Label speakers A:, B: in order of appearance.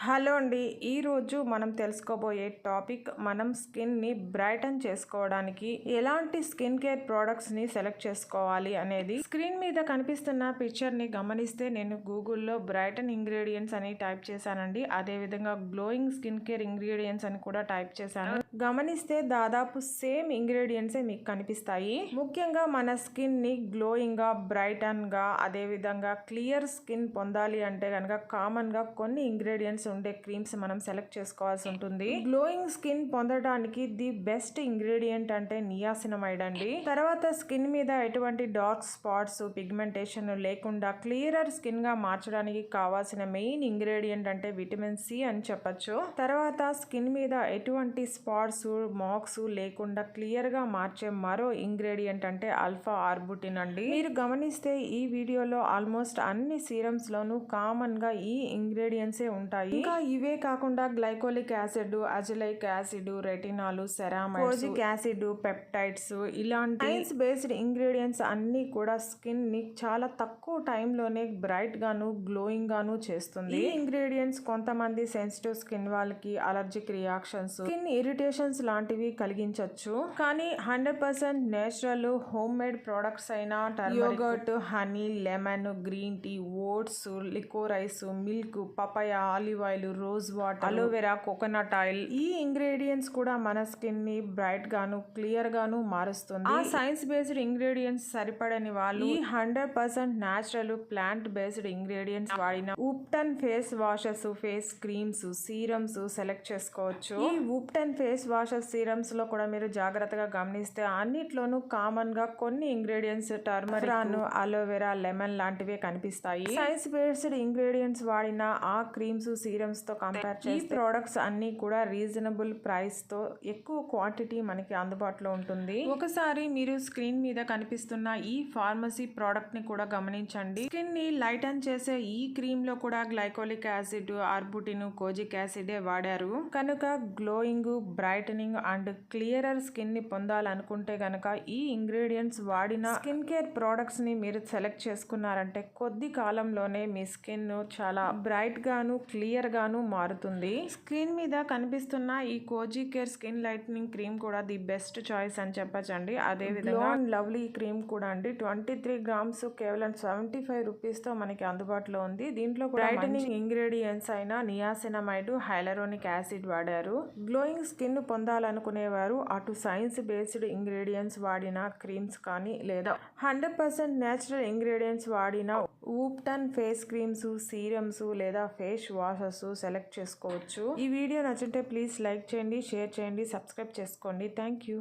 A: Hello అండి. ఈరోజు మనం తెలుసుకోబోయే టాపిక్ మనం స్కిన్ని బ్రైటన్ చేసుకోవడానికి ఎలాంటి స్కిన్ కేర్ ప్రోడక్ట్స్ని సెలెక్ట్ చేసుకోవాలి అనేది. స్క్రీన్ మీద కనిపిస్తున్న పిక్చర్ని గమనిస్తే నేను గూగుల్లో బ్రైటన్ ఇంగ్రీడియంట్స్ అని టైప్ చేశానండి. అదేవిధంగా గ్లోయింగ్ స్కిన్ కేర్ ఇంగ్రీడియంట్స్ అని కూడా టైప్ చేశాను. గమనిస్తే దాదాపు సేమ్ ఇంగ్రీడియంట్సే మీకు కనిపిస్తాయి. ముఖ్యంగా మన స్కిన్ని గ్లోయింగ్గా, బ్రైటన్గా, అదేవిధంగా క్లియర్ స్కిన్ పొందాలి అంటే కనుక కామన్గా కొన్ని ఇంగ్రీడియంట్స్ ఉండే క్రీమ్స్ మనం సెలెక్ట్ చేసుకోవాల్సి ఉంటుంది. గ్లోయింగ్ స్కిన్ పొందడానికి ది బెస్ట్ ఇంగ్రీడియంట్ అంటే నియాసినమైడ్ అండి. తర్వాత స్కిన్ మీద ఎటువంటి డార్క్ స్పాట్స్, పిగ్మెంటేషన్ లేకుండా క్లియరర్ స్కిన్ గా మార్చడానికి కావాల్సిన మెయిన్ ఇంగ్రీడియంట్ అంటే విటమిన్ సి అని చెప్పొచ్చు. తర్వాత స్కిన్ మీద ఎటువంటి స్పాట్స్, మార్క్స్ లేకుండా క్లియర్ గా మార్చే మరో ఇంగ్రీడియంట్ అంటే ఆల్ఫా ఆర్బుటిన్ అండి. మీరు గమనిస్తే ఈ వీడియోలో ఆల్మోస్ట్ అన్ని సీరమ్స్ లోనూ కామన్ గా ఈ ఇంగ్రీడియంట్సే ఉంటాయి. ఇంకా ఇవే కాకుండా glycolic acid, azelaic acid, retinol, ceramides, kojic acid, peptides ఇలాంటి సైన్స్ బేస్డ్ ఇంగ్రీడియంట్స్ అన్ని కూడా స్కిన్ ని చాలా తక్కువ టైంలోనే బ్రైట్ గాను, గ్లోయింగ్ గాను చేస్తుంది. ఈ ఇంగ్రీడియంట్స్ కొంతమంది సెన్సిటివ్ స్కిన్ వాళ్ళకి అలర్జిక్ రియాక్షన్స్, స్కిన్ ఇరిటేషన్స్ లాంటివి కలిగించవచ్చు. కానీ 100% నేచురల్ హోమ్ మేడ్ ప్రొడక్ట్స్ అయిన yogurt, honey, lemon, green tea, oats, liquorice, milk, papaya, olive oil, rose water, aloe vera, coconut oil ఈ ఇంగ్రీడియంట్స్ కూడా మన స్కిన్ ని బ్రైట్ గాను, క్లియర్ గాను మారుస్తుంది. ఆ సైన్స్ బేస్డ్ ఇంగ్రీడియంట్స్ సరిపడని వాళ్ళు ఈ 100% నేచురల్ ప్లాంట్ బేస్డ్ ఇంగ్రీడియంట్స్ వాడిన ubtan face washes, face creams, serums select చేసుకోవచ్చు. ఈ ఉప్టన్ ఫేస్ వాషెస్, సీరమ్స్ లో కూడా మీరు జాగ్రత్తగా గమనిస్తే అన్నిట్లోనూ కామన్ గా కొన్ని ఇంగ్రీడియంట్స్ టర్మరిక్, అలోవెరా, లెమన్ లాంటివే కనిపిస్తాయి. సైన్స్ బేస్డ్ ఇంగ్రీడియంట్స్ వాడిన ఆ క్రీమ్స్, సీరమ్స్ తో కంపేర్ చేస్తే ఈ ప్రొడక్ట్స్ అన్ని కూడా రీజనబుల్ ప్రైస్ తో ఎక్కువ క్వాంటిటీ మనకి అందుబాటులో ఉంటుంది. ఒకసారి మీరు స్క్రీన్ మీద కనిపిస్తున్న ఈ ఫార్మసీ ప్రోడక్ట్ ని కూడా గమనించండి. స్కిన్ ని లైటన్ చేసే ఈ క్రీమ్ లో కూడా glycolic acid, arbutin, kojic acid వాడారు. కనుక glowing, brightening and clearer skin ని పొందాలనుకుంటే గనక ఈ ఇంగ్రీడియంట్స్ వాడిన స్కిన్ కేర్ ప్రోడక్ట్స్ ని మీరు సెలెక్ట్ చేసుకున్నారంటే కొద్ది కాలంలోనే మీ స్కిన్ చాలా బ్రైట్ గాను, క్లియర్ గాను మారుతుంది. స్క్రీన్ మీద కనిపిస్తున్న ఈ cosy care skin lightning cream కూడా ది బెస్ట్ చాయిస్ అని చెప్పచ్చండి. అదే విధంగా లవ్లీ క్రీమ్ కూడా అండి 23 గ్రామ్స్ కేవలం 75 రూపీస్ తో మనకి అందుబాటులో ఉంది. దీంట్లో బ్రైటనింగ్ ఇంగ్రీడియంట్స్ అయిన నియాసినమైడ్, హైలరోనిక్ యాసిడ్ వాడారు. గ్లోయింగ్ స్కిన్ పొందాలనుకునేవారు అటు సైన్స్ బేస్డ్ ఇంగ్రీడియంట్స్ వాడిన క్రీమ్స్ కానీ లేదా 100% నేచురల్ ఇంగ్రీడియంట్స్ వాడిన ఊప్టన్ ఫేస్ క్రీమ్స్, సీరమ్స్ లేదా ఫేస్ వాషెస్ సెలెక్ట్ చేసుకోవచ్చు. ఈ వీడియో నచ్చితే ప్లీజ్ లైక్ చేయండి, షేర్ చేయండి, సబ్స్క్రైబ్ చేసుకోండి. Thank you.